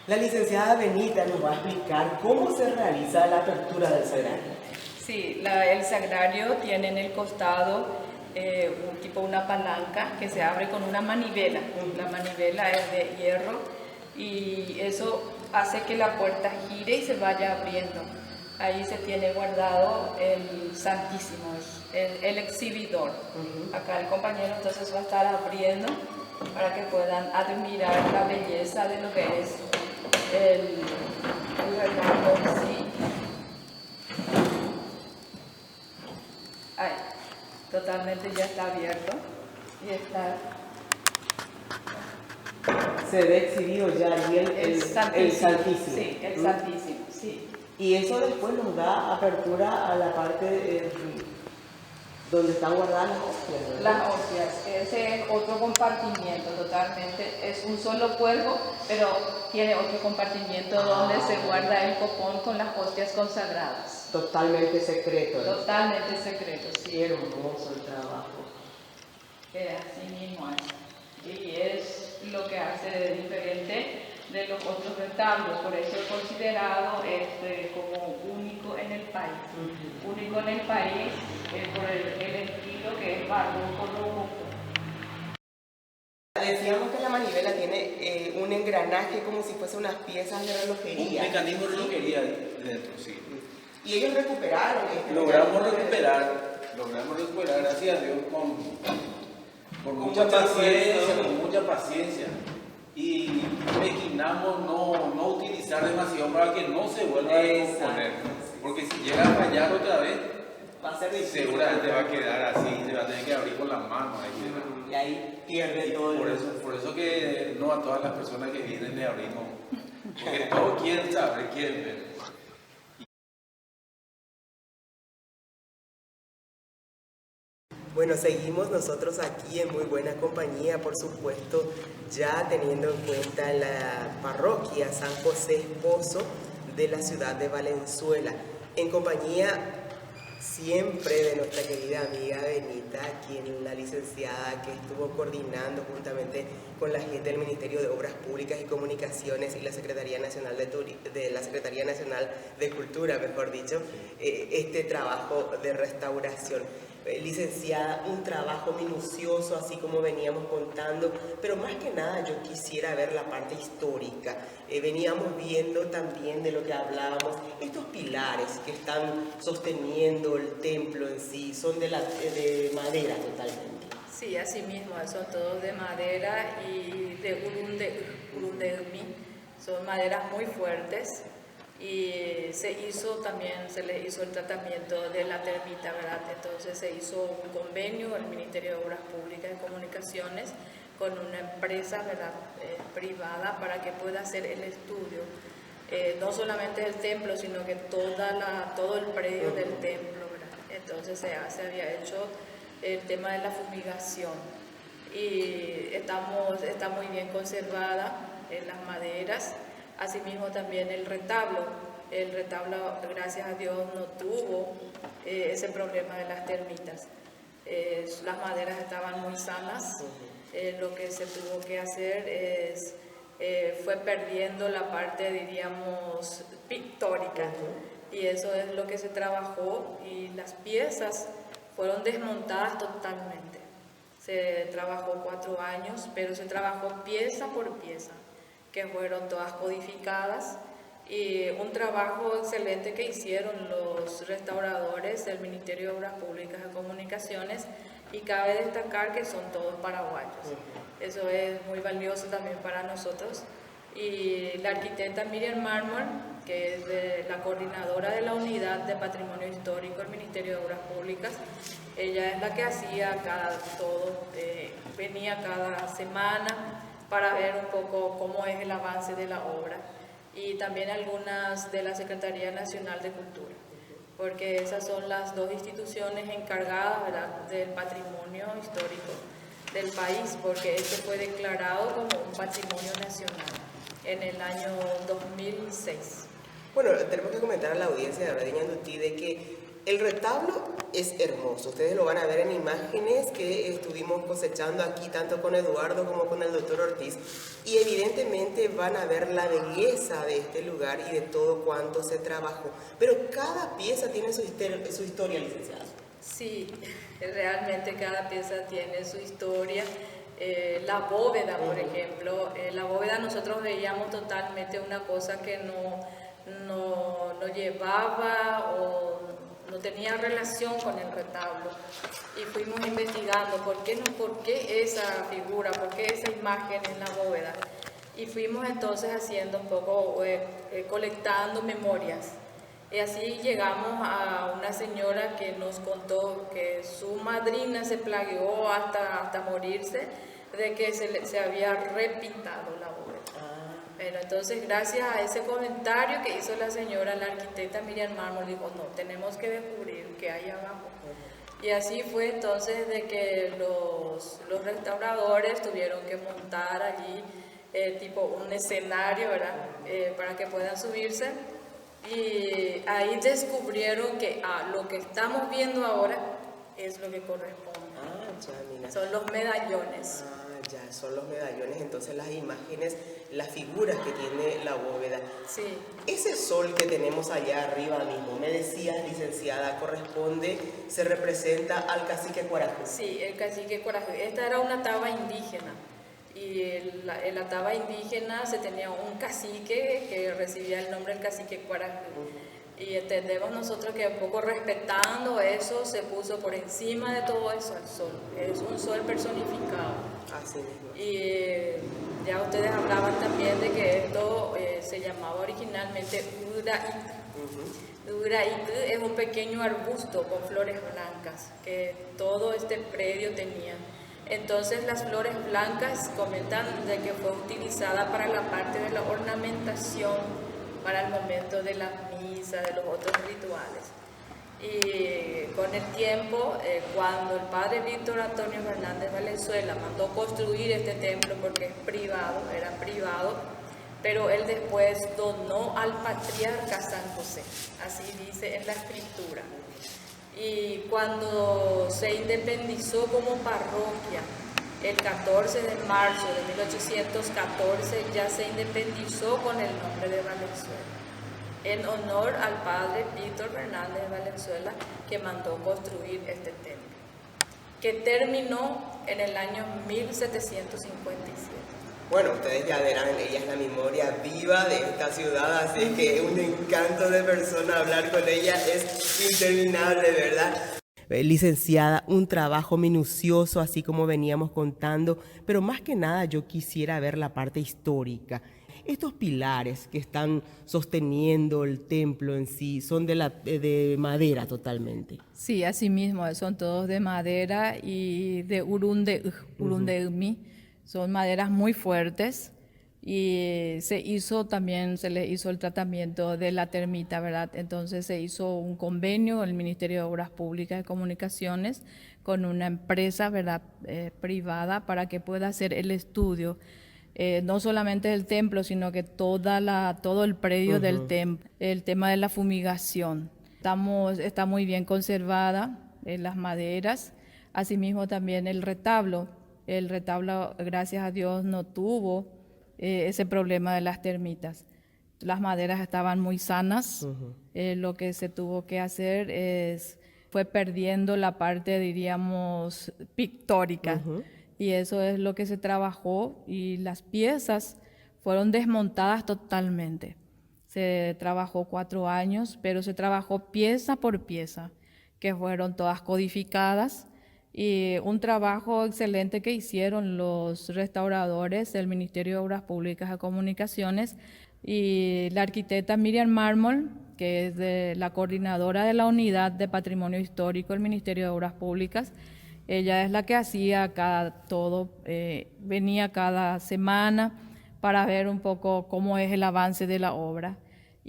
La licenciada Benita nos va a explicar cómo se realiza la apertura del sagrario. Sí, el sagrario tiene en el costado una palanca que se abre con una manivela. La manivela es de hierro y eso hace que la puerta gire y se vaya abriendo. Ahí se tiene guardado el Santísimo, el exhibidor. Acá el compañero entonces va a estar abriendo para que puedan admirar la belleza de lo que es el retablo en sí. Ahí, totalmente ya está abierto y está... Se ve exhibido ya ahí el Santísimo. Sí, el Santísimo, sí. Y eso después nos da apertura a la parte donde están guardadas las hostias, ¿verdad? Las hostias, ese es otro compartimiento totalmente, es un solo cuerpo, pero tiene otro compartimiento donde se guarda el copón con las hostias consagradas. Totalmente secreto. Totalmente secreto, sí. Qué hermoso el trabajo. Así mismo es. Y es lo que hace de diferente de los otros retablos, por eso es considerado como único en el país. Único en el país por el estilo que es barroco rococo. Decíamos que la manivela tiene un engranaje como si fuese unas piezas de relojería. Un mecanismo de relojería dentro, sí. Y ellos recuperaron Logramos recuperar, gracias a Dios, con mucha paciencia. Y destinamos no utilizar demasiado para que no se vuelva a descomponer. Porque si llega a fallar otra vez, va a ser difícil. Seguramente va a quedar así, se va a tener que abrir con las manos. Y ahí pierde todo. Por eso que no a todas las personas que vienen le abrimos. Porque todos quieren saber, quieren ver. Bueno, seguimos nosotros aquí en muy buena compañía, por supuesto, ya teniendo en cuenta la parroquia San José Esposo de la ciudad de Valenzuela, en compañía siempre de nuestra querida amiga Benita, quien la licenciada que estuvo coordinando juntamente con la gente del Ministerio de Obras Públicas y Comunicaciones y la Secretaría Nacional la Secretaría Nacional de Cultura, mejor dicho, este trabajo de restauración. Licenciada, un trabajo minucioso, así como veníamos contando, pero más que nada yo quisiera ver la parte histórica. Veníamos viendo también de lo que hablábamos, estos pilares que están sosteniendo el templo en sí, son de madera totalmente. Sí, así mismo, son todos de madera y de urundegmi, son maderas muy fuertes. Y se le hizo el tratamiento de la termita, ¿verdad? Entonces se hizo un convenio el Ministerio de Obras Públicas y Comunicaciones con una empresa, ¿verdad? Privada para que pueda hacer el estudio, no solamente del templo, sino que todo el predio del templo, ¿verdad? Entonces se había hecho el tema de la fumigación y está muy bien conservada en las maderas. Asimismo también el retablo, gracias a Dios no tuvo ese problema de las termitas. Las maderas estaban muy sanas. Lo que se tuvo que hacer fue perdiendo la parte, diríamos, pictórica. Y eso es lo que se trabajó y las piezas fueron desmontadas totalmente. Se trabajó 4 años, pero se trabajó pieza por pieza, que fueron todas codificadas, y un trabajo excelente que hicieron los restauradores del Ministerio de Obras Públicas y Comunicaciones, y cabe destacar que son todos paraguayos. Eso es muy valioso también para nosotros. Y la arquitecta Miriam Mármol, que es la coordinadora de la Unidad de Patrimonio Histórico del Ministerio de Obras Públicas, ella es la que hacía venía cada semana para ver un poco cómo es el avance de la obra, y también algunas de la Secretaría Nacional de Cultura, porque esas son las 2 instituciones encargadas, ¿verdad?, del patrimonio histórico del país, porque este fue declarado como un patrimonio nacional en el año 2006. Bueno, tenemos que comentar a la audiencia de Radio Ñandutí de que El retablo es hermoso, ustedes lo van a ver en imágenes que estuvimos cosechando aquí tanto con Eduardo como con el doctor Ortiz, y evidentemente van a ver la belleza de este lugar y de todo cuanto se trabajó. Pero cada pieza tiene su historia, licenciada. Sí, realmente cada pieza tiene su historia. La bóveda, por ejemplo, la bóveda nosotros veíamos totalmente una cosa que no llevaba o no tenía relación con el retablo, y fuimos investigando por qué esa figura, por qué esa imagen en la bóveda, y fuimos entonces haciendo un poco, colectando memorias. Y así llegamos a una señora que nos contó que su madrina se plagueó hasta morirse de que se había repintado la bóveda. Pero entonces, gracias a ese comentario que hizo la señora, la arquitecta Miriam Mármol dijo, no, tenemos que descubrir qué hay abajo. Y así fue entonces de que los restauradores tuvieron que montar allí tipo un escenario, ¿verdad? Para que puedan subirse. Y ahí descubrieron que lo que estamos viendo ahora es lo que corresponde. Ya, mira. Son los medallones. Ya, son los medallones, entonces las imágenes, las figuras que tiene la bóveda. Sí. Ese sol que tenemos allá arriba mismo, me decías, licenciada, se representa al cacique Cuarajú. Sí, el cacique Cuarajú. Esta era una taba indígena. Y en la taba indígena se tenía un cacique que recibía el nombre del cacique Cuarajú. Y entendemos nosotros que un poco respetando eso se puso por encima de todo eso al sol. Es un sol personificado. Así mismo. Y ya ustedes hablaban también de que esto se llamaba originalmente Uraitú. Uraitú es un pequeño arbusto con flores blancas que todo este predio tenía. Entonces las flores blancas comentan de que fue utilizada para la parte de la ornamentación para el momento de la misa, de los otros rituales. Y con el tiempo, cuando el padre Víctor Antonio Fernández Valenzuela mandó construir este templo, porque es privado, era privado, pero él después donó al patriarca San José, así dice en la escritura. Y cuando se independizó como parroquia, el 14 de marzo de 1814 ya se independizó con el nombre de Valenzuela, en honor al padre Víctor Fernández Valenzuela, que mandó construir este templo, que terminó en el año 1757. Bueno, ustedes ya verán, ella es la memoria viva de esta ciudad, así que es un encanto de persona, hablar con ella es interminable, ¿verdad? Licenciada, un trabajo minucioso, así como veníamos contando, pero más que nada yo quisiera ver la parte histórica. Estos pilares que están sosteniendo el templo en sí son de madera totalmente. Sí, así mismo, son todos de madera y de urundeumi. Son maderas muy fuertes y se les hizo el tratamiento de la termita, ¿verdad? Entonces se hizo un convenio el Ministerio de Obras Públicas y Comunicaciones con una empresa, ¿verdad? Privada, para que pueda hacer el estudio, no solamente del templo, sino que todo el predio del templo, el tema de la fumigación. Está muy bien conservada las maderas, asimismo también el retablo. El retablo, gracias a Dios, no tuvo ese problema de las termitas. Las maderas estaban muy sanas. Lo que se tuvo que hacer fue perdiendo la parte, diríamos, pictórica. Y eso es lo que se trabajó, y las piezas fueron desmontadas totalmente. Se trabajó 4 años, pero se trabajó pieza por pieza, que fueron todas codificadas. Y un trabajo excelente que hicieron los restauradores del Ministerio de Obras Públicas y Comunicaciones, y la arquitecta Miriam Mármol, que es la coordinadora de la Unidad de Patrimonio Histórico del Ministerio de Obras Públicas. Ella es la que hacía venía cada semana para ver un poco cómo es el avance de la obra.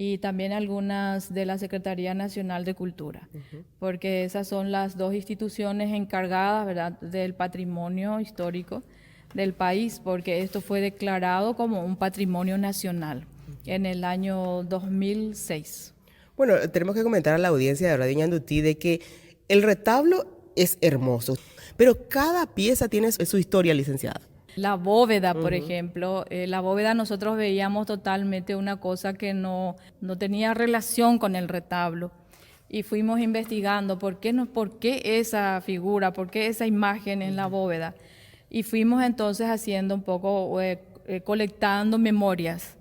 Y también algunas de la Secretaría Nacional de Cultura, porque esas son las 2 instituciones encargadas, ¿verdad?, del patrimonio histórico del país, porque esto fue declarado como un patrimonio nacional en el año 2006. Bueno, tenemos que comentar a la audiencia de Radio Ñandutí de que el retablo es hermoso, pero cada pieza tiene su historia, licenciada. La bóveda, por ejemplo, la bóveda nosotros veíamos totalmente una cosa que no tenía relación con el retablo. Y fuimos investigando por qué esa figura, por qué esa imagen en la bóveda. Y fuimos entonces haciendo un poco, colectando memorias.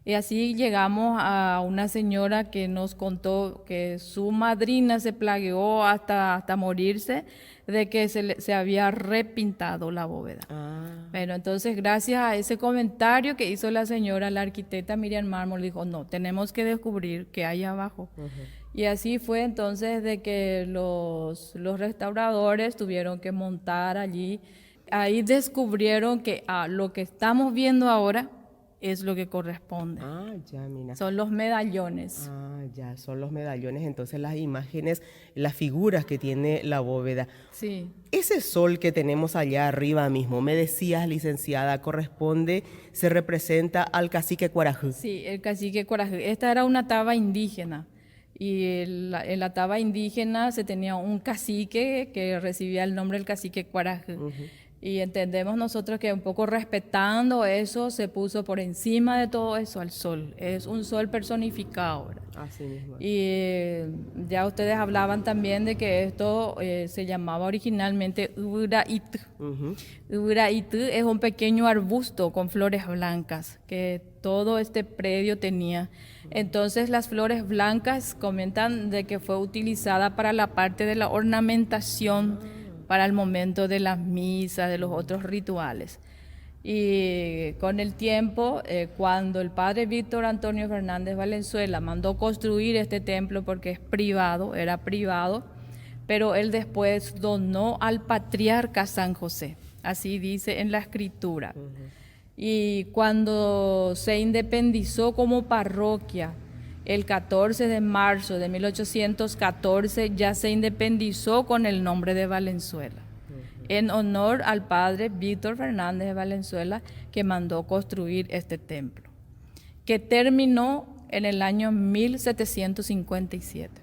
Y así llegamos a una señora que nos contó que su madrina se plagueó hasta morirse de que se había repintado la bóveda. Bueno, entonces gracias a ese comentario que hizo la señora, la arquitecta Miriam Mármol dijo, no, tenemos que descubrir qué hay abajo. Y así fue entonces de que los restauradores tuvieron que montar allí. Ahí descubrieron que lo que estamos viendo ahora es lo que corresponde. Ya, mira. Son los medallones. Ya, son los medallones, entonces las imágenes, las figuras que tiene la bóveda. Sí. Ese sol que tenemos allá arriba mismo, me decías, licenciada, se representa al cacique Cuarajú. Sí, el cacique Cuarajú. Esta era una taba indígena. Y en la taba indígena se tenía un cacique que recibía el nombre del cacique Cuarajú. Y entendemos nosotros que un poco respetando eso se puso por encima de todo eso al sol. Es un sol personificado, ¿verdad? Así mismo. Y ya ustedes hablaban también de que esto se llamaba originalmente Uburaitú. Uburaitú es un pequeño arbusto con flores blancas que todo este predio tenía. Entonces las flores blancas comentan de que fue utilizada para la parte de la ornamentación para el momento de las misas, de los otros rituales. Y con el tiempo, cuando el padre Víctor Antonio Fernández Valenzuela mandó construir este templo porque es privado, era privado, pero él después donó al patriarca San José, así dice en la escritura. Y cuando se independizó como parroquia, el 14 de marzo de 1814 ya se independizó con el nombre de Valenzuela, en honor al padre Víctor Fernández de Valenzuela, que mandó construir este templo, que terminó en el año 1757.